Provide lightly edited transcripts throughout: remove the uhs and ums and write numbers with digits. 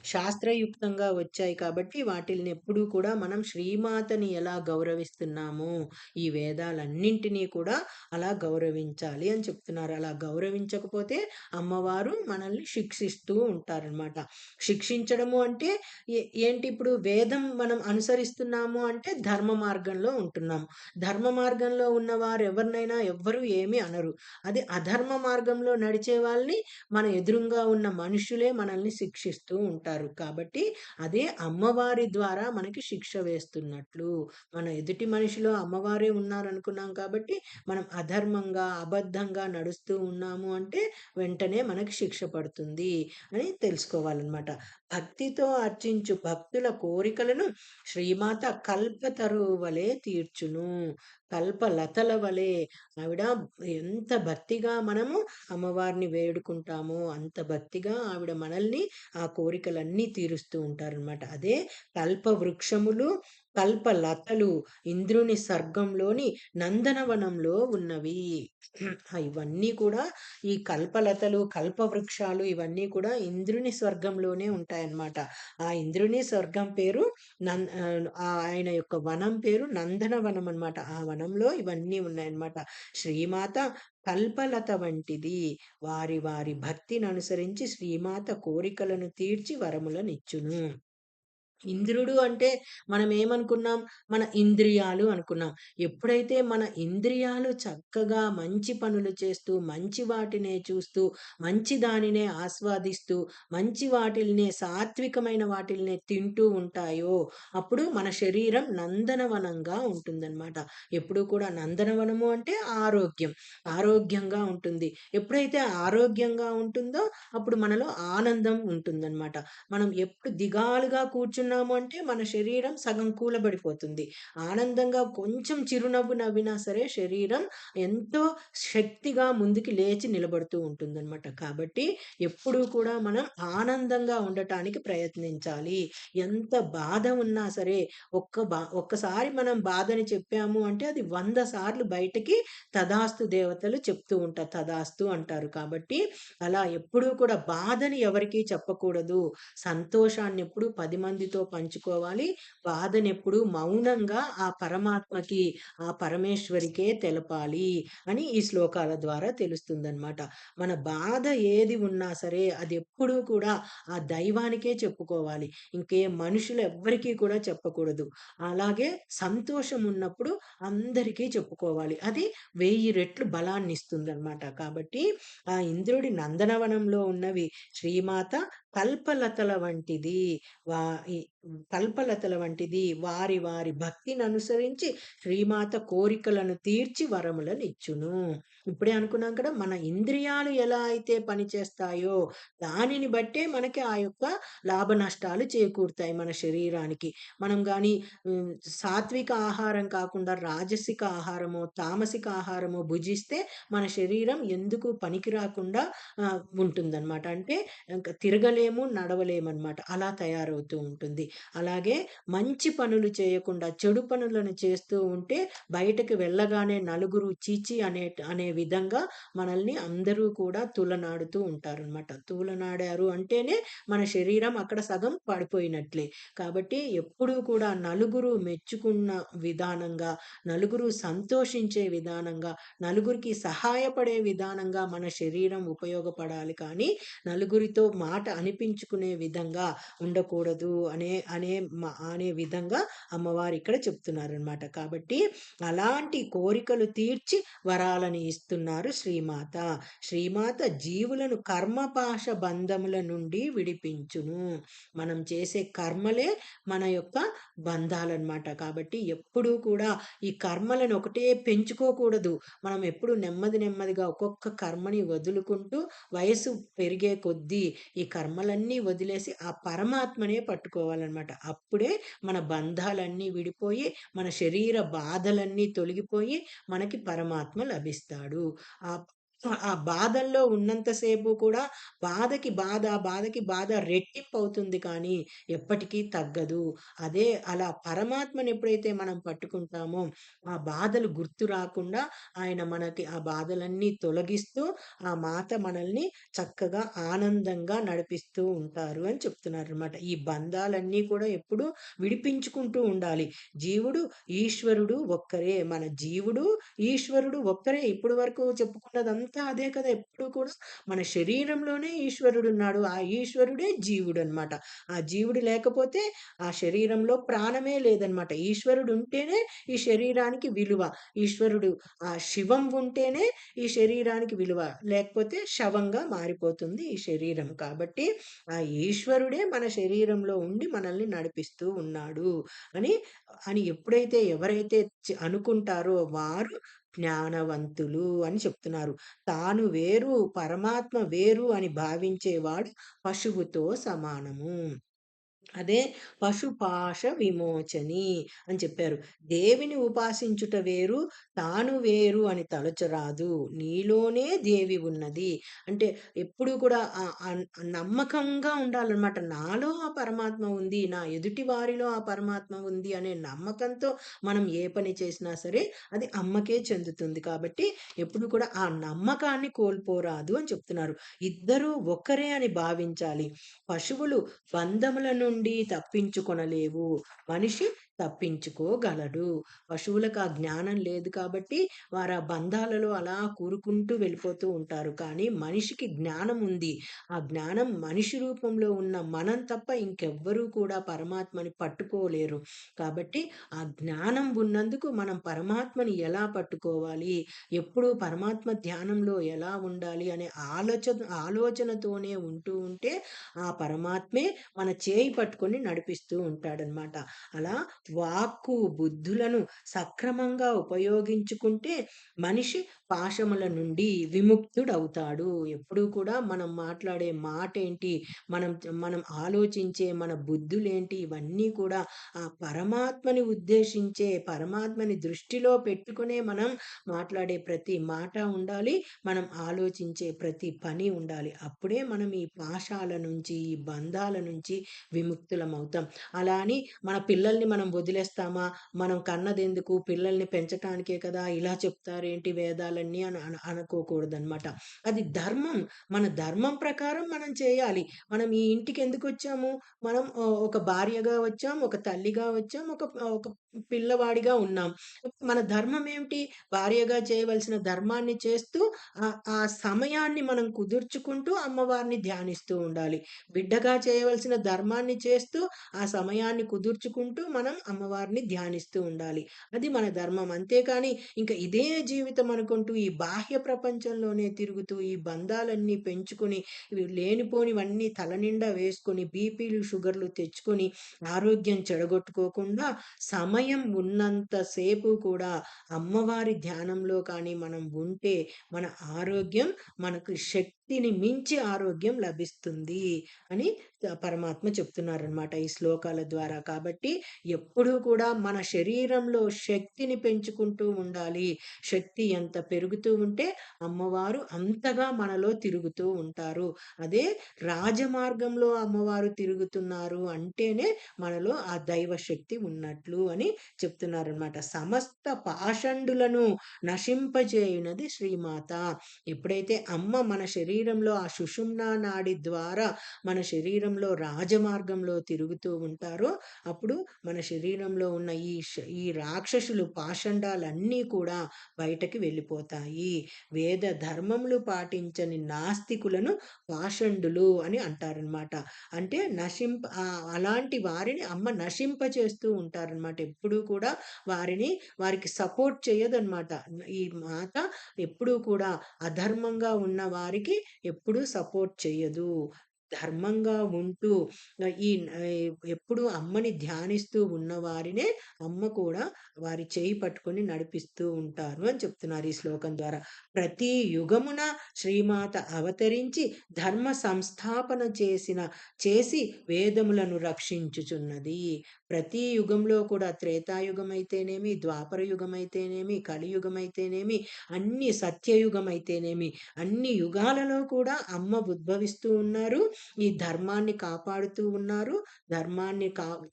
శాస్త్రయుక్తంగా వచ్చాయి కాబట్టి వాటిల్ని ఎప్పుడూ కూడా మనం శ్రీమాతని ఎలా గౌరవిస్తున్నామో, ఈ వేదాలన్నింటినీ కూడా అలా గౌరవించాలి అని చెప్తున్నారు. అలా గౌరవించకపోతే అమ్మవారు మనల్ని శిక్షిస్తూ ఉంటారనమాట. శిక్షించడము అంటే ఏంటి, ఇప్పుడు వేదం మనం అనుసరిస్తున్నాము అంటే ధర్మ మార్గంలో ఉంటున్నాము. ధర్మ మార్గంలో ఉన్నవారు ఎవరినైనా ఎవ్వరు ఏమీ అనరు. అది అధర్మ మార్గంలో నడిచే వాళ్ళని మన ఎదురుంగా ఉన్న మనుషులే మనల్ని శిక్షిస్తూ ఉంటారు. కాబట్టి అదే అమ్మవారి ద్వారా మనకి శిక్ష వేస్తున్నట్లు. మన ఎదుటి మనిషిలో అమ్మవారే ఉన్నారనుకున్నాం కాబట్టి మనం అధర్మంగా, అబద్ధంగా నడుస్తూ ఉన్నాము అంటే వెంటనే మనకి శిక్ష పడుతుంది అని తెలుసుకోవాలనమాట. భక్తితో అర్చించు భక్తుల కోరికలను శ్రీమాత కల్పతరువు వలె తీర్చును. కల్పలతల వలె ఆవిడ ఎంత భక్తిగా మనము అమ్మవారిని వేడుకుంటామో అంత భక్తిగా ఆవిడ మనల్ని ఆ కోరికలన్నీ తీరుస్తూ ఉంటారనమాట. అదే కల్ప వృక్షములు, కల్పలతలు ఇంద్రుని సర్గంలోని నందనవనంలో ఉన్నవి. ఇవన్నీ కూడా ఈ కల్పలతలు, కల్పవృక్షాలు ఇవన్నీ కూడా ఇంద్రుని స్వర్గంలోనే ఉంటాయన్నమాట. ఆ ఇంద్రుని స్వర్గం పేరు ఆయన యొక్క వనం పేరు నందనవనం అన్నమాట. ఆ వనంలో ఇవన్నీ ఉన్నాయన్నమాట. శ్రీమాత కల్పలత వంటిది. వారి వారి భక్తిని అనుసరించి శ్రీమాత కోరికలను తీర్చి వరములనిచ్చును. ఇంద్రుడు అంటే మనం ఏమనుకున్నాం? మన ఇంద్రియాలు అనుకున్నాం. ఎప్పుడైతే మన ఇంద్రియాలు చక్కగా మంచి పనులు చేస్తూ, మంచి వాటినే చూస్తూ, మంచి దానినే ఆస్వాదిస్తూ, మంచి వాటిల్నే సాత్వికమైన వాటిల్నే తింటూ ఉంటాయో, అప్పుడు మన శరీరం నందనవనంగా ఉంటుందన్నమాట. ఎప్పుడూ కూడా నందనవనము అంటే ఆరోగ్యం. ఆరోగ్యంగా ఉంటుంది. ఎప్పుడైతే ఆరోగ్యంగా ఉంటుందో, అప్పుడు మనలో ఆనందం ఉంటుందన్నమాట. మనం ఎప్పుడు దిగాలుగా కూర్చున్నాము అంటే మన శరీరం సగం కూలబడిపోతుంది. ఆనందంగా కొంచెం చిరునవ్వు నవ్వినా సరే శరీరం ఎంతో శక్తిగా ముందుకి లేచి నిలబడుతూ ఉంటుందన్నమాట. కాబట్టి ఎప్పుడూ కూడా మనం ఆనందంగా ఉండటానికి ప్రయత్నించాలి. ఎంత బాధ ఉన్నా సరే ఒక్కసారి మనం బాధని చెప్పాము అంటే అది 100 సార్లు బయటకి తదాస్తు దేవతలు చెప్తూ ఉంటారు. తదాస్తు అంటారు. కాబట్టి అలా ఎప్పుడూ కూడా బాధని ఎవరికీ చెప్పకూడదు. సంతోషాన్ని ఎప్పుడు 10 మందితో పంచుకోవాలి. బాధనెప్పుడు మౌనంగా ఆ పరమాత్మకి, ఆ పరమేశ్వరికే తెలపాలి అని ఈ శ్లోకాల ద్వారా తెలుస్తుందనమాట. మన బాధ ఏది ఉన్నా సరే అది ఎప్పుడూ కూడా ఆ దైవానికే చెప్పుకోవాలి. మనుషులు ఎవ్వరికీ కూడా చెప్పకూడదు. అలాగే సంతోషం ఉన్నప్పుడు అందరికీ చెప్పుకోవాలి. అది 1000 రెట్లు బలాన్నిస్తుందనమాట. కాబట్టి ఆ ఇంద్రుడి నందనవనంలో ఉన్నవి శ్రీమాత కల్పలతల వంటిది. వా ఈ కల్పలతల వంటిది. వారి వారి భక్తిని అనుసరించి శ్రీమాత కోరికలను తీర్చి వరములనిచ్చును. ఇప్పుడే అనుకున్నాం కదా! మన ఇంద్రియాలు ఎలా అయితే పనిచేస్తాయో దానిని బట్టే మనకి ఆ యొక్క లాభ నష్టాలు చేకూరుతాయి మన శరీరానికి. మనం గాని హ్మ్, సాత్విక ఆహారం కాకుండా రాజసిక ఆహారమో, తామసిక ఆహారమో భుజిస్తే మన శరీరం ఎందుకు పనికి రాకుండా ఉంటుందన్నమాట. అంటే ఇంక తిరగలేము, నడవలేమనమాట. అలా తయారవుతూ ఉంటుంది. అలాగే మంచి పనులు చేయకుండా చెడు పనులను చేస్తూ ఉంటే బయటకి వెళ్ళగానే నలుగురు చీచి అనే విధంగా మనల్ని అందరూ కూడా తూలనాడుతూ ఉంటారనమాట. తూలనాడారు అంటేనే మన శరీరం అక్కడ సగం పడిపోయినట్లే. కాబట్టి ఎప్పుడూ కూడా నలుగురు మెచ్చుకున్న విధానంగా, నలుగురు సంతోషించే విధానంగా, నలుగురికి సహాయపడే విధానంగా మన శరీరం ఉపయోగపడాలి కానీ నలుగురితో మాట అనిపించుకునే విధంగా ఉండకూడదు అనే విధంగా అమ్మవారు ఇక్కడ చెప్తున్నారనమాట. కాబట్టి అలాంటి కోరికలు తీర్చి వరాలని ఇస్తున్నారు శ్రీమాత. శ్రీమాత జీవులను కర్మపాశ బంధముల నుండి విడిపించును. మనం చేసే కర్మలే మన యొక్క బంధాలన్నమాట. కాబట్టి ఎప్పుడూ కూడా ఈ కర్మలను ఒకటే పెంచుకోకూడదు. మనం ఎప్పుడు నెమ్మది నెమ్మదిగా ఒక్కొక్క కర్మని వదులుకుంటూ వయసు పెరిగే కొద్దీ ఈ కర్మలన్నీ వదిలేసి ఆ పరమాత్మనే పట్టుకోవాలన్నమాట. అప్పుడే మన బంధాలన్నీ విడిపోయి, మన శరీర బాధలన్నీ తొలగిపోయి మనకి పరమాత్మ లభిస్తాడు. ఆ ఆ బాధల్లో ఉన్నంత సేపు కూడా బాధకి బాధ రెట్టింపవుతుంది కానీ ఎప్పటికీ తగ్గదు. అదే అలా పరమాత్మని ఎప్పుడైతే మనం పట్టుకుంటామో, ఆ బాధలు గుర్తు రాకుండా ఆయన మనకి ఆ బాధలన్నీ తొలగిస్తూ, ఆ మాత మనల్ని చక్కగా ఆనందంగా నడిపిస్తూ ఉంటారు అని చెప్తున్నారనమాట. ఈ బంధాలన్నీ కూడా ఎప్పుడూ విడిపించుకుంటూ ఉండాలి. జీవుడు, ఈశ్వరుడు ఒక్కరే. మన జీవుడు, ఈశ్వరుడు ఒక్కరే. ఇప్పటి వరకు చెప్పుకున్నదంతా అదే కదా! ఎప్పుడు కూడా మన శరీరంలోనే ఈశ్వరుడున్నాడు. ఆ ఈశ్వరుడే జీవుడనమాట. ఆ జీవుడు లేకపోతే ఆ శరీరంలో ప్రాణమే లేదనమాట. ఈశ్వరుడు ఉంటేనే ఈ శరీరానికి విలువ. ఈశ్వరుడు శివం ఉంటేనే ఈ శరీరానికి విలువ. లేకపోతే శవంగా మారిపోతుంది ఈ శరీరం. కాబట్టి ఆ ఈశ్వరుడే మన శరీరంలో ఉండి మనల్ని నడిపిస్తూ ఉన్నాడు అని, ఎప్పుడైతే ఎవరైతే అనుకుంటారో వారు జ్ఞానవంతులు అని చెప్తున్నారు. తాను వేరు, పరమాత్మ వేరు అని భావించేవాడు పశువుతో సమానము. అదే పశుపాశ విమోచని అని చెప్పారు. దేవిని ఉపాసించుట వేరు, తాను వేరు అని తలచరాదు. నీలోనే దేవి ఉన్నది. అంటే ఎప్పుడు కూడా నమ్మకంగా ఉండాలన్నమాట. నాలో ఆ పరమాత్మ ఉంది. నా ఎదుటి వారిలో ఆ పరమాత్మ ఉంది అనే నమ్మకంతో మనం ఏ పని చేసినా సరే అది అమ్మకే చెందుతుంది. కాబట్టి ఎప్పుడు కూడా ఆ నమ్మకాన్ని కోల్పోరాదు అని చెప్తున్నారు. ఇద్దరూ ఒక్కరే అని భావించాలి. పశువులు బంధముల నుండి తప్పించుకొనలేవు. మనిషి తప్పించుకోగలడు. పశువులకు ఆ జ్ఞానం లేదు కాబట్టి వారు ఆ బంధాలలో అలా కూరుకుంటూ వెళ్ళిపోతూ ఉంటారు. కానీ మనిషికి జ్ఞానం ఉంది. ఆ జ్ఞానం మనిషి రూపంలో ఉన్న మనం తప్ప ఇంకెవ్వరూ కూడా పరమాత్మని పట్టుకోలేరు. కాబట్టి ఆ జ్ఞానం ఉన్నందుకు మనం పరమాత్మని ఎలా పట్టుకోవాలి? ఎప్పుడూ పరమాత్మ ధ్యానంలో ఎలా ఉండాలి అనే ఆలోచనతోనే ఉంటూ ఉంటే ఆ పరమాత్మే మన చేయి పట్టుకొని నడిపిస్తూ ఉంటాడనమాట. అలా వాక్కు, బుద్ధులను సక్రమంగా ఉపయోగించుకుంటే మనిషి పాశముల నుండి విముక్తుడవుతాడు. ఎప్పుడూ కూడా మనం మాట్లాడే మాటేంటి, మనం మనం ఆలోచించే మన బుద్ధులేంటి, ఇవన్నీ కూడా ఆ పరమాత్మని ఉద్దేశించే, పరమాత్మని దృష్టిలో పెట్టుకునే మనం మాట్లాడే ప్రతి మాట ఉండాలి. మనం ఆలోచించే ప్రతి పని ఉండాలి. అప్పుడే మనం ఈ పాశాల నుంచి, ఈ బంధాల నుంచి విముక్తులమవుతాం. అలా అని మన పిల్లల్ని మనం వదిలేస్తామా? మనం కన్నదెందుకు? పిల్లల్ని పెంచటానికే కదా! ఇలా చెప్తారేంటి వేదాలన్నీ అని అనుకోకూడదనమాట. అది ధర్మం. మన ధర్మం ప్రకారం మనం చేయాలి. మనం ఈ ఇంటికెందుకొచ్చాము? మనం ఒక భార్యగా వచ్చాం, ఒక తల్లిగా వచ్చాం, ఒక పిల్లవాడిగా ఉన్నాం. మన ధర్మం ఏమిటి? భార్యగా చేయవలసిన ధర్మాన్ని చేస్తూ ఆ సమయాన్ని మనం కుదుర్చుకుంటూ అమ్మవారిని ధ్యానిస్తూ ఉండాలి. బిడ్డగా చేయవలసిన ధర్మాన్ని చేస్తూ ఆ సమయాన్ని కుదుర్చుకుంటూ మనం అమ్మవారిని ధ్యానిస్తూ ఉండాలి. అది మన ధర్మం. అంతేకాని ఇంక ఇదే జీవితం అనుకుంటూ ఈ బాహ్య ప్రపంచంలోనే తిరుగుతూ ఈ బంధాలన్నీ పెంచుకొని ఇవి లేనిపోనివన్నీ తల నిండా వేసుకొని బీపీలు, షుగర్‌లు తెచ్చుకొని ఆరోగ్యం చెడగొట్టుకోకుండా సమయం ఉన్నంత సేపు కూడా అమ్మవారి ధ్యానంలో కానీ మనం ఉంటే మన ఆరోగ్యం, మనకు శక్తిని మించి ఆరోగ్యం లభిస్తుంది అని పరమాత్మ చెప్తున్నారనమాట ఈ శ్లోకాల ద్వారా. కాబట్టి ఎప్పుడూ కూడా మన శరీరంలో శక్తిని పెంచుకుంటూ ఉండాలి. శక్తి ఎంత పెరుగుతూ ఉంటే అమ్మవారు అంతగా మనలో తిరుగుతూ ఉంటారు. అదే రాజమార్గంలో అమ్మవారు తిరుగుతున్నారు అంటేనే మనలో ఆ దైవ శక్తి ఉన్నట్లు అని చెప్తున్నారనమాట. సమస్త పాషండులను నశింపజేయునది శ్రీమాత. ఎప్పుడైతే అమ్మ మన శరీరంలో ఆ సుషుమ్నా నాడి ద్వారా మన శరీరంలో రాజమార్గంలో తిరుగుతూ ఉంటారో అప్పుడు మన శరీరంలో ఉన్న ఈ రాక్షసులు పాషండాలన్నీ కూడా బయటకి వెళ్ళిపోతాయి. వేద ధర్మములు పాటించని నాస్తికులను పాషండులు అని అంటారనమాట. అంటే అలాంటి వారిని అమ్మ నశింపచేస్తూ ఉంటారనమాట. ఎప్పుడూ కూడా వారికి సపోర్ట్ చేయదనమాట. ఈ మాత ఎప్పుడూ కూడా అధర్మంగా ఉన్న వారికి ఎప్పుడూ సపోర్ట్ చెయ్యదు. ధర్మంగా ఉంటూ ఎప్పుడు అమ్మని ధ్యానిస్తూ ఉన్నవారినే అమ్మ కూడా వారి చేయి పట్టుకొని నడిపిస్తూ ఉంటారు అని చెప్తున్నారు ఈ శ్లోకం ద్వారా. ప్రతి యుగమున శ్రీమాత అవతరించి ధర్మ సంస్థాపన చేసి వేదములను రక్షించుచున్నది. ప్రతి యుగంలో కూడా త్రేతాయుగం అయితేనేమి, ద్వాపర యుగం అయితేనేమి, కలియుగం అయితేనేమి, సత్యయుగం అయితేనేమి, అన్ని యుగాలలో కూడా అమ్మ ఉద్భవిస్తూ ఉన్నారు. ఈ ధర్మాన్ని కాపాడుతూ ఉన్నారు.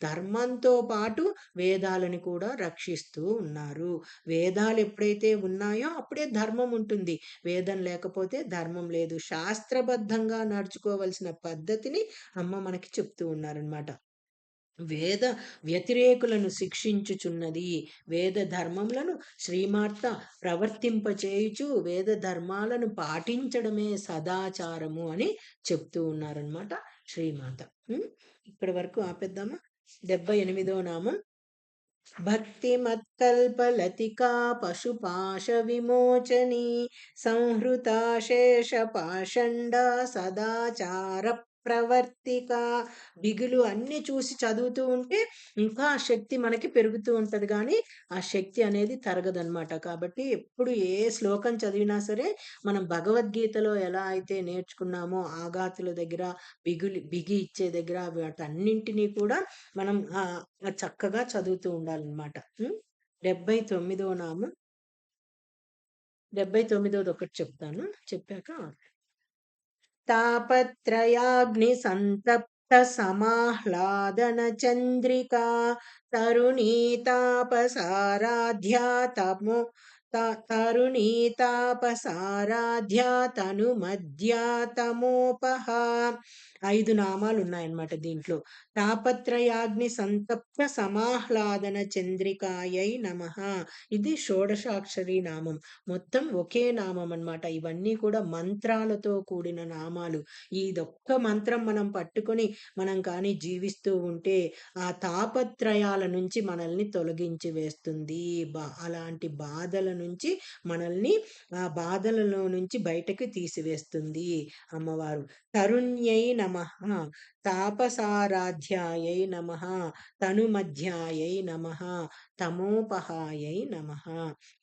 ధర్మంతో పాటు వేదాలను కూడా రక్షిస్తూ ఉన్నారు. వేదాలు ఎప్పుడైతే ఉన్నాయో అప్పుడే ధర్మం ఉంటుంది. వేదం లేకపోతే ధర్మం లేదు. శాస్త్రబద్ధంగా నడుచుకోవలసిన పద్ధతిని అమ్మ మనకి చెప్తూ ఉన్నారనమాట. వేద వ్యతిరేకులను శిక్షించుచున్నది. వేద ధర్మములను శ్రీమాత ప్రవర్తింపచేయుచు వేద ధర్మాలను పాటించడమే సదాచారము అని చెప్తూ ఉన్నారనమాట శ్రీమాత. ఇక్కడి వరకు ఆపేద్దామా? 78వ నామం. భక్తిమత్కల్పలతికా పశుపాశ విమోచని సంహృతా శేషపాషండ సదాచార ప్రవర్తిక. బిగులు అన్ని చూసి చదువుతూ ఉంటే ఇంకా ఆ శక్తి మనకి పెరుగుతూ ఉంటది, కానీ ఆ శక్తి అనేది తరగదనమాట. కాబట్టి ఎప్పుడు ఏ శ్లోకం చదివినా సరే మనం భగవద్గీతలో ఎలా అయితే నేర్చుకున్నామో ఆఘాతుల దగ్గర, బిగి ఇచ్చే దగ్గర వాటన్నింటినీ కూడా మనం చక్కగా చదువుతూ ఉండాలన్నమాట. 79వ నామం. 79వది ఒకటి చెప్తాను, చెప్పాక తాపత్రయాగ్ని సంతప్త సమాహ్లాదన చంద్రికా తరుణీ తాపసారాధ్యా తరుణీ తాపసారాధ్యా తను మధ్యా తమోపహ. 5 నామాలు ఉన్నాయన్నమాట దీంట్లో. తాపత్రయాగ్ని సంతప్త సమాహ్లాదన చంద్రికాయై నమః. ఇది షోడశాక్షరి నామం. మొత్తం ఒకే నామం అన్నమాట. ఇవన్నీ కూడా మంత్రాలతో కూడిన నామాలు. ఇదొక్క మంత్రం మనం పట్టుకొని మనం కానీ జీవిస్తూ ఉంటే ఆ తాపత్రయాల నుంచి మనల్ని తొలగించి వేస్తుంది. అలాంటి బాధల నుంచి మనల్ని, ఆ బాధలలో నుంచి బయటకు తీసివేస్తుంది అమ్మవారు. తరుణ్యై నమః, తాపసారాధ్యాయై నమః, తనుమధ్యాయై నమః, తమోపహాయై నమః.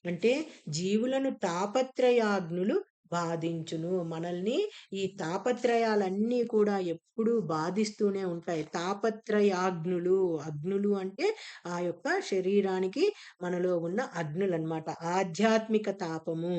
అంటే జీవులను తాపత్రయాగ్నులు బాధించును. మనల్ని ఈ తాపత్రయాలన్నీ కూడా ఎప్పుడూ బాధిస్తూనే ఉంటాయి. తాపత్రయాగ్నులు, అగ్నులు అంటే ఆ యొక్క శరీరానికి మనలో ఉన్న అగ్నులు అన్నమాట. ఆధ్యాత్మిక తాపము,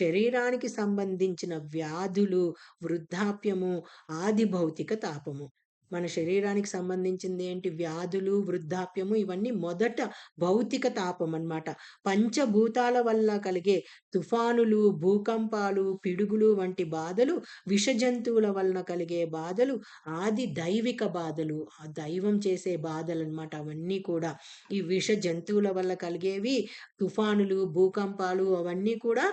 శరీరానికి సంబంధించిన వ్యాధులు, వృద్ధాప్యము, ఆది భౌతిక తాపము. మన శరీరానికి సంబంధించింది ఏంటి? వ్యాధులు, వృద్ధాప్యము, ఇవన్నీ మొదట భౌతిక తాపం అన్నమాట. పంచభూతాల వల్ల కలిగే తుఫానులు, భూకంపాలు, పిడుగులు వంటి బాధలు, విష జంతువుల వలన కలిగే బాధలు, ఆది దైవిక బాధలు, ఆ దైవం చేసే బాధలు అన్నమాట అవన్నీ కూడా. ఈ విష జంతువుల వల్ల కలిగేవి తుఫానులు, భూకంపాలు, అవన్నీ కూడా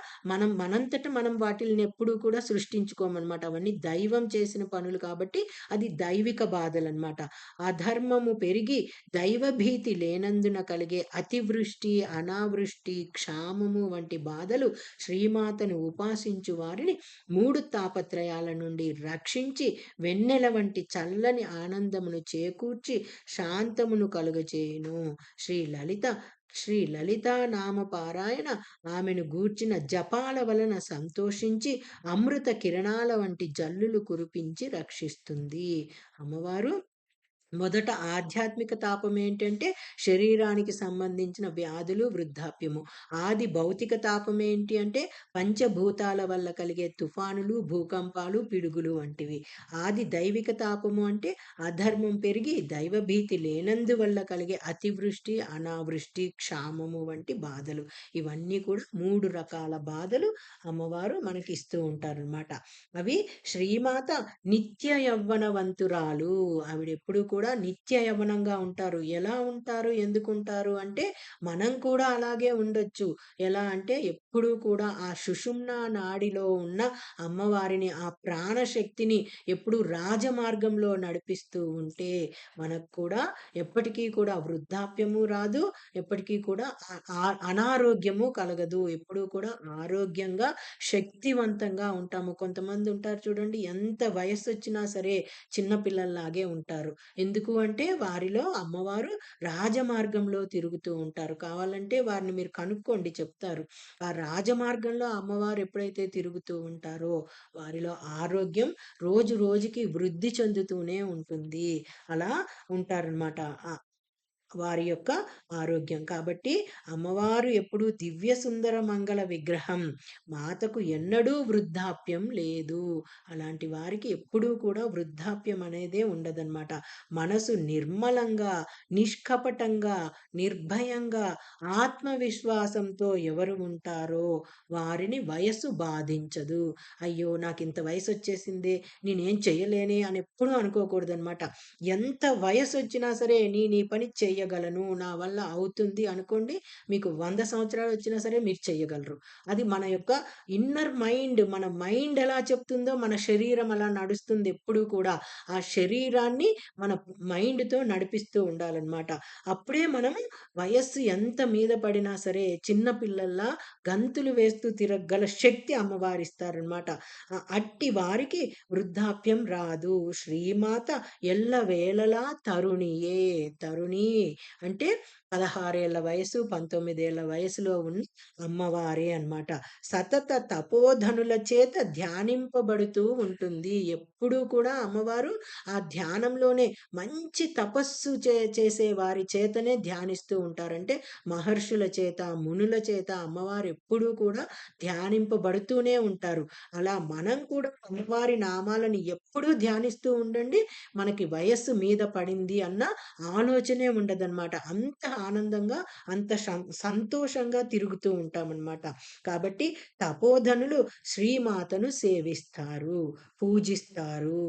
మనంతట మనం వాటిని ఎప్పుడూ కూడా సృష్టించుకోమన్నమాట. అవన్నీ దైవం చేసిన పనులు కాబట్టి అది దైవిక బాధలన్నమాట. అధర్మము పెరిగి దైవభీతి లేనందున కలిగే అతివృష్టి, అనావృష్టి, క్షామము వంటి బాధలు శ్రీమాతను ఉపాసించు వారిని 3 తాపత్రయాల నుండి రక్షించి వెన్నెల వంటి చల్లని ఆనందమును చేకూర్చి శాంతమును కలుగచేయును. శ్రీ లలిత నామ పారాయణ ఆమెను గూర్చిన జపాల వలన సంతోషించి అమృత కిరణాల వంటి జల్లులు కురిపించి రక్షిస్తుంది. అమ్మవారు మొదట ఆధ్యాత్మిక తాపం ఏంటంటే శరీరానికి సంబంధించిన వ్యాధులు, వృద్ధాప్యము. ఆది భౌతిక తాపం ఏంటి అంటే పంచభూతాల వల్ల కలిగే తుఫానులు, భూకంపాలు, పిడుగులు వంటివి. ఆది దైవిక తాపము అంటే అధర్మం పెరిగి దైవభీతి లేనందువల్ల కలిగే అతివృష్టి, అనావృష్టి, క్షామము వంటి బాధలు. ఇవన్నీ కూడా 3 రకాల బాధలు అమ్మవారు మనకి ఇస్తూ ఉంటారన్నమాట. అవి శ్రీమాత నిత్య యవ్వనవంతురాలు. ఆవిడ ఎప్పుడు కూడా కూడా నిత్య యవ్వనంగా ఉంటారు. ఎలా ఉంటారు? ఎందుకుంటారు అంటే, మనం కూడా అలాగే ఉండొచ్చు. ఎలా అంటే ఎప్పుడూ కూడా ఆ సుషుమ్నా నాడిలో ఉన్న అమ్మవారిని, ఆ ప్రాణశక్తిని ఎప్పుడు రాజమార్గంలో నడిపిస్తూ ఉంటే, మనకు కూడా ఎప్పటికీ కూడా వృద్ధాప్యము రాదు. ఎప్పటికీ కూడా అనారోగ్యము కలగదు. ఎప్పుడూ కూడా ఆరోగ్యంగా, శక్తివంతంగా ఉంటాము. కొంతమంది ఉంటారు చూడండి, ఎంత వయస్సొచ్చినా సరే చిన్న పిల్లల్లాగే ఉంటారు. ఎందుకు అంటే వారిలో అమ్మవారు రాజమార్గంలో తిరుగుతూ ఉంటారు. కావాలంటే వారిని మీరు కనుక్కోండి చెప్తారు. ఆ రాజమార్గంలో అమ్మవారు ఎప్పుడైతే తిరుగుతూ ఉంటారో వారిలో ఆరోగ్యం రోజు రోజుకి వృద్ధి చెందుతూనే ఉంటుంది. అలా ఉంటారనమాట. ఆ! వారి యొక్క ఆరోగ్యం. కాబట్టి అమ్మవారు ఎప్పుడూ దివ్య సుందర మంగళ విగ్రహం. మాతకు ఎన్నడూ వృద్ధాప్యం లేదు. అలాంటి వారికి ఎప్పుడూ కూడా వృద్ధాప్యం అనేదే ఉండదనమాట. మనసు నిర్మలంగా, నిష్కపటంగా, నిర్భయంగా, ఆత్మవిశ్వాసంతో ఎవరు ఉంటారో వారిని వయస్సు బాధించదు. అయ్యో! నాకింత వయసొచ్చేసిందే, నేనేం చెయ్యలేనే అని ఎప్పుడూ అనుకోకూడదనమాట. ఎంత వయసొచ్చినా సరే నేను ఈ పని చెయ్యగలను, నా వల్ల అవుతుంది అనుకోండి. మీకు 100 సంవత్సరాలొచ్చినా సరే మీరు చెయ్యగలరు. అది మన యొక్క ఇన్నర్ మైండ్, మన మైండ్ ఎలా చెప్తుందో మన శరీరం అలా నడుస్తుంది ఎప్పుడూ కూడా. ఆ శరీరాన్ని మన మైండ్‌తో నడిపిస్తూ ఉండాలనమాట. అప్పుడే మనం వయస్సు ఎంత మీద పడినా సరే చిన్న పిల్లల్లా గంతులు వేస్తూ తిరగగల శక్తి అమ్మవారిస్తారనమాట. అట్టి వారికి వృద్ధాప్యం రాదు. శ్రీమాత ఎల్లవేళలా తరుణియే. తరుణి అంటే 16 ఏళ్ల వయసు, 19 ఏళ్ల వయసులో ఉన్న అమ్మవారే అన్నమాట. సతత తపోధనుల చేత ధ్యానింపబడుతూ ఉంటుంది. ఎప్పుడూ కూడా అమ్మవారు ఆ ధ్యానంలోనే మంచి తపస్సు చేసే వారి చేతనే ధ్యానిస్తూ ఉంటారు. అంటే మహర్షుల చేత, మునుల చేత అమ్మవారు ఎప్పుడూ కూడా ధ్యానింపబడుతూనే ఉంటారు. అలా మనం కూడా అమ్మవారి నామాలను ఎప్పుడూ ధ్యానిస్తూ ఉండండి. మనకి వయస్సు మీద పడింది అన్న ఆలోచనే ఉండదనమాట. అంత ఆనందంగా, అంత సంతోషంగా తిరుగుతూ ఉంటామనమాట. కాబట్టి తపోధనులు శ్రీమాతను సేవిస్తారు, పూజిస్తారు,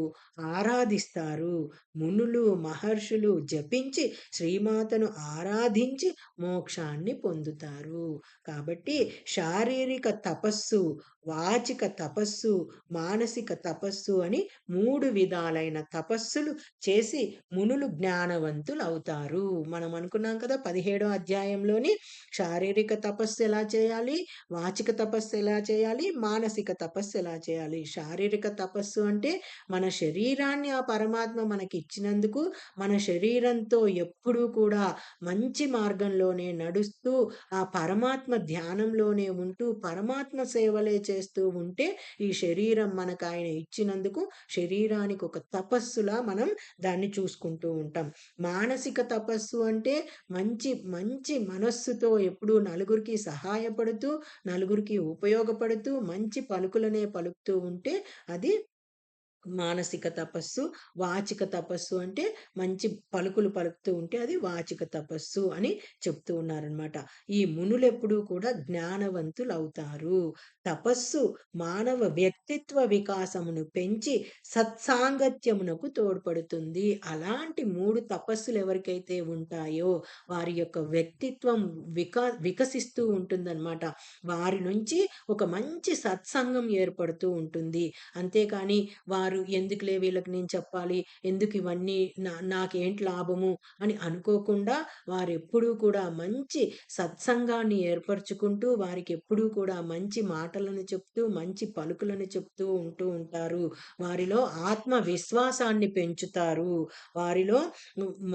ఆరాధిస్తారు. మునులు, మహర్షులు జపించి శ్రీమాతను ఆరాధించి మోక్షాన్ని పొందుతారు. కాబట్టి శారీరక తపస్సు, వాచిక తపస్సు, మానసిక తపస్సు అని 3 విధాలైన తపస్సులు చేసి మునులు జ్ఞానవంతులవుతారు. మనం అనుకున్నాం కదా! 17వ అధ్యాయంలోని శారీరక తపస్సు ఎలా చేయాలి? వాచిక తపస్సు ఎలా చేయాలి? మానసిక తపస్సు ఎలా చేయాలి? శారీరక తపస్సు అంటే మన శరీరాన్ని ఆ పరమాత్మ మనకిచ్చినందుకు మన శరీరంతో ఎప్పుడూ కూడా మంచి మార్గంలోనే నడుస్తూ, ఆ పరమాత్మ ధ్యానంలోనే ఉంటూ, పరమాత్మ సేవలే చేస్తూ ఉంటే ఈ శరీరం మనకాయన ఇచ్చినందుకు శరీరానికి ఒక తపస్సులా మనం దాన్ని చూసుకుంటూ ఉంటాం. మానసిక తపస్సు అంటే మంచి మంచి మనస్సుతో ఎప్పుడూ నలుగురికి సహాయపడుతూ, నలుగురికి ఉపయోగపడుతూ, మంచి పలుకులనే పలుకుతూ ఉంటే అది మానసిక తపస్సు. వాచిక తపస్సు అంటే మంచి పలుకులు పలుకుతూ ఉంటే అది వాచిక తపస్సు అని చెప్తూ ఉన్నారనమాట. ఈ మునులెప్పుడూ కూడా జ్ఞానవంతులవుతారు. తపస్సు మానవ వ్యక్తిత్వ వికాసమును పెంచి సత్సాంగత్యమునకు తోడ్పడుతుంది. అలాంటి 3 తపస్సులు ఎవరికైతే ఉంటాయో వారి యొక్క వ్యక్తిత్వం వికసిస్తూ ఉంటుందన్నమాట. వారి నుంచి ఒక మంచి సత్సంగం ఏర్పడుతూ ఉంటుంది. అంతేకాని వారు ఎందుకులే వీళ్ళకి నేను చెప్పాలి, ఎందుకు ఇవన్నీ నాకేంటి లాభము అని అనుకోకుండా వారెప్పుడూ కూడా మంచి సత్సంగాన్ని ఏర్పరచుకుంటూ వారికెప్పుడూ కూడా మంచి మాటలను చెప్తూ, మంచి పలుకులను చెప్తూ ఉంటూ ఉంటారు. వారిలో ఆత్మవిశ్వాసాన్ని పెంచుతారు. వారిలో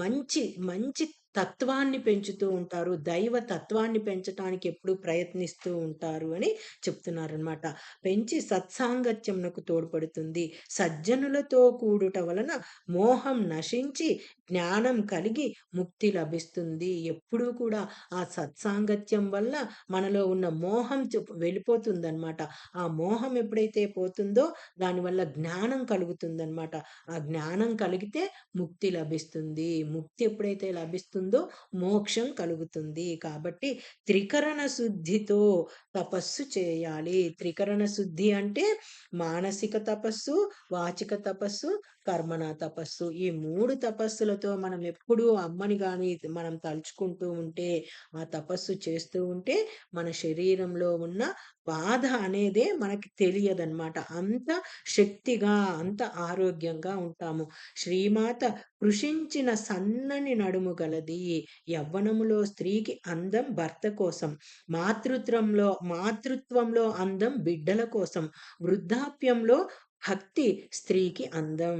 మంచి మంచి తత్వాన్ని పెంచుతూ ఉంటారు. దైవ తత్వాన్ని పెంచటానికి ఎప్పుడూ ప్రయత్నిస్తూ ఉంటారు అని చెప్తున్నారనమాట. పెంచి సత్సాంగత్యమునకు తోడ్పడుతుంది. సజ్జనులతో కూడుట వలన మోహం నశించి జ్ఞానం కలిగి ముక్తి లభిస్తుంది. ఎప్పుడూ కూడా ఆ సత్సాంగత్యం వల్ల మనలో ఉన్న మోహం వెళ్ళిపోతుందనమాట. ఆ మోహం ఎప్పుడైతే పోతుందో దానివల్ల జ్ఞానం కలుగుతుందనమాట. ఆ జ్ఞానం కలిగితే ముక్తి లభిస్తుంది. ముక్తి ఎప్పుడైతే లభిస్తుందో మోక్షం కలుగుతుంది. కాబట్టి త్రికరణ శుద్ధితో తపస్సు చేయాలి. త్రికరణ శుద్ధి అంటే మానసిక తపస్సు, వాచిక తపస్సు, కర్మణ తపస్సు. ఈ 3 తపస్సులతో మనం ఎప్పుడూ అమ్మని గాని మనం తలుచుకుంటూ ఉంటే, ఆ తపస్సు చేస్తూ ఉంటే, మన శరీరంలో ఉన్న బాధ అనేదే మనకి తెలియదనమాట. అంత శక్తిగా, అంత ఆరోగ్యంగా ఉంటాము. శ్రీమాత కృషించిన సన్నని నడుము గలది. యవ్వనములో స్త్రీకి అందం భర్త కోసం. మాతృత్వంలో అందం బిడ్డల కోసం. వృద్ధాప్యంలో భక్తి స్త్రీకి అందం.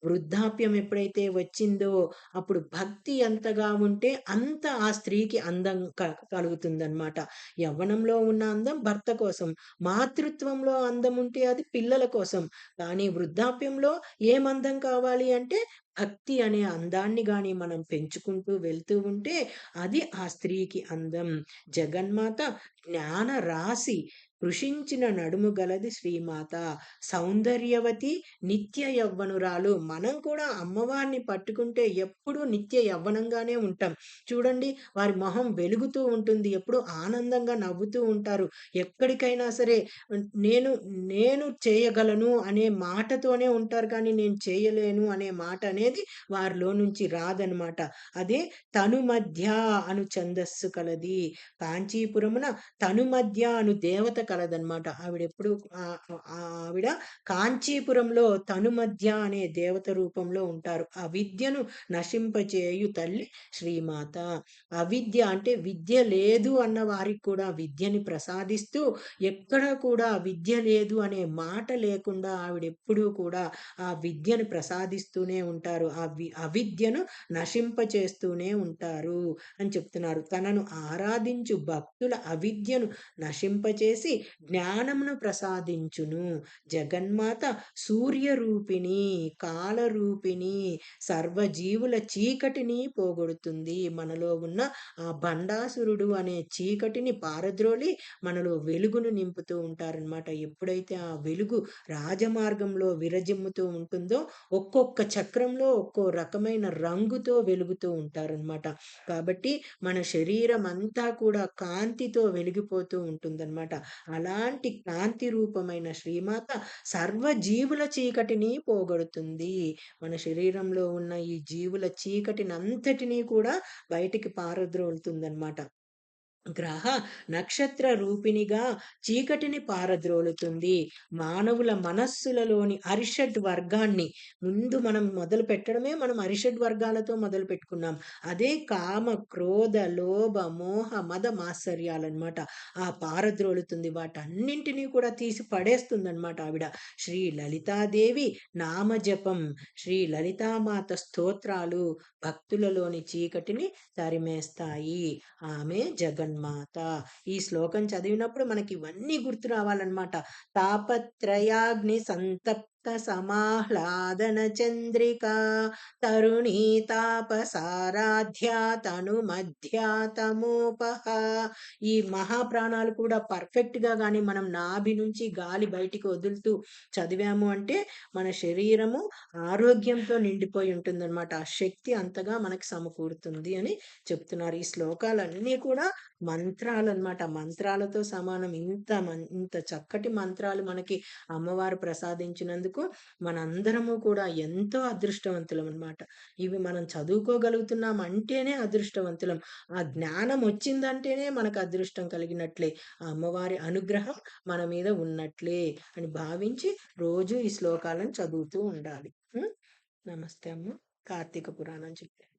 వృద్ధాప్యం ఎప్పుడైతే వచ్చిందో అప్పుడు భక్తి ఎంతగా ఉంటే అంత ఆ స్త్రీకి అందం కలుగుతుందనమాట. యవ్వనంలో ఉన్న అందం భర్త కోసం. మాతృత్వంలో అందం ఉంటే అది పిల్లల కోసం. కానీ వృద్ధాప్యంలో ఏం అందం కావాలి అంటే భక్తి అనే అందాన్ని గాని మనం పెంచుకుంటూ వెళ్తూ ఉంటే అది ఆ స్త్రీకి అందం. జగన్మాత జ్ఞాన రాశి. కృషించిన నడుము గలది శ్రీమాత. సౌందర్యవతి, నిత్య యవ్వనురాలు. మనం కూడా అమ్మవారిని పట్టుకుంటే ఎప్పుడూ నిత్య యవ్వనంగానే ఉంటాం. చూడండి, వారి మొహం వెలుగుతూ ఉంటుంది. ఎప్పుడూ ఆనందంగా నవ్వుతూ ఉంటారు. ఎక్కడికైనా సరే నేను నేను చేయగలను అనే మాటతోనే ఉంటారు కానీ నేను చేయలేను అనే మాట అనేది వారిలో నుంచి రాదనమాట. అదే తనుమధ్య అను ఛందస్సు కలది. కాంచీపురమున తనుమధ్య అను దేవత కలదనమాట. ఆవిడెప్పుడు ఆవిడ కాంచీపురంలో తనుమధ్య అనే దేవత రూపంలో ఉంటారు. అవిద్యను నశింపచేయు తల్లి శ్రీమాత. అవిద్య అంటే విద్య లేదు అన్న వారికి కూడా విద్యని ప్రసాదిస్తూ, ఎక్కడ కూడా విద్య లేదు అనే మాట లేకుండా ఆవిడెప్పుడూ కూడా ఆ విద్యను ప్రసాదిస్తూనే ఉంటారు. అవిద్యను నశింపచేస్తూనే ఉంటారు అని చెప్తున్నారు. తనను ఆరాధించు భక్తుల అవిద్యను నశింపచేసి జ్ఞానమును ప్రసాదించును. జగన్మాత సూర్యరూపిణి, కాలరూపిణి, సర్వజీవుల చీకటిని పోగొడుతుంది. మనలో ఉన్న ఆ భండాసురుడు అనే చీకటిని పారద్రోలి మనలో వెలుగును నింపుతూ ఉంటారనమాట. ఎప్పుడైతే ఆ వెలుగు రాజమార్గంలో విరజిమ్ముతూ ఉంటుందో ఒక్కొక్క చక్రంలో ఒక్కో రకమైన రంగుతో వెలుగుతూ ఉంటారనమాట. కాబట్టి మన శరీరం అంతా కూడా కాంతితో వెలిగిపోతూ ఉంటుందన్నమాట. అలాంటి కాంతి రూపమైన శ్రీమాత సర్వజీవుల చీకటిని పోగొడుతుంది. మన శరీరంలో ఉన్న ఈ జీవుల చీకటినంతటినీ కూడా బయటికి పారద్రోలుతుందన్నమాట. గ్రహ నక్షత్ర రూపిణిగా చీకటిని పారద్రోలుతుంది. మానవుల మనస్సులలోని అరిషడ్ వర్గాన్ని ముందు మనం మొదలు పెట్టడమే మనం అరిషడ్ వర్గాలతో మొదలు పెట్టుకున్నాం. అదే కామ, క్రోధ, లోభ, మోహ, మద మాత్సర్యాలన్నమాట. ఆ పారద్రోలుతుంది. వాటన్నింటినీ కూడా తీసి పడేస్తుందన్నమాట ఆవిడ. శ్రీ లలితాదేవి నామజపం, శ్రీ లలితామాత స్తోత్రాలు భక్తులలోని చీకటిని తరిమేస్తాయి. ఆమె జగన్మాత. ఈ శ్లోకం చదివినప్పుడు మనకి ఇవన్నీ గుర్తు రావాలన్నమాట. తాపత్రయాగ్ని సంతప్త సమాహ్లాదన చంద్రిక తరుణీ తాపసారాధ్య తను మధ్యాతమోపహ. ఈ మహాప్రాణాలు కూడా పర్ఫెక్ట్ గా గాని మనం నాభి నుంచి గాలి బయటికి వదులుతూ చదివాము అంటే మన శరీరము ఆరోగ్యంతో నిండిపోయి ఉంటుందన్నమాట. ఆ శక్తి అంతగా మనకి సమకూరుతుంది అని చెప్తున్నారు. ఈ శ్లోకాలన్నీ కూడా మంత్రాలన్నమాట. మంత్రాలతో సమానం. ఇంత చక్కటి మంత్రాలు మనకి అమ్మవారు ప్రసాదించినందుకు మనందరము కూడా ఎంతో అదృష్టవంతులం అన్నమాట. ఇవి మనం చదువుకోగలుగుతున్నాం అంటేనే అదృష్టవంతులం. ఆ జ్ఞానం వచ్చిందంటేనే మనకు అదృష్టం కలిగినట్లే. ఆ అమ్మవారి అనుగ్రహం మన మీద ఉన్నట్లే అని భావించి రోజు ఈ శ్లోకాలను చదువుతూ ఉండాలి. నమస్తే అమ్మ. కార్తీక పురాణం చెప్పారు.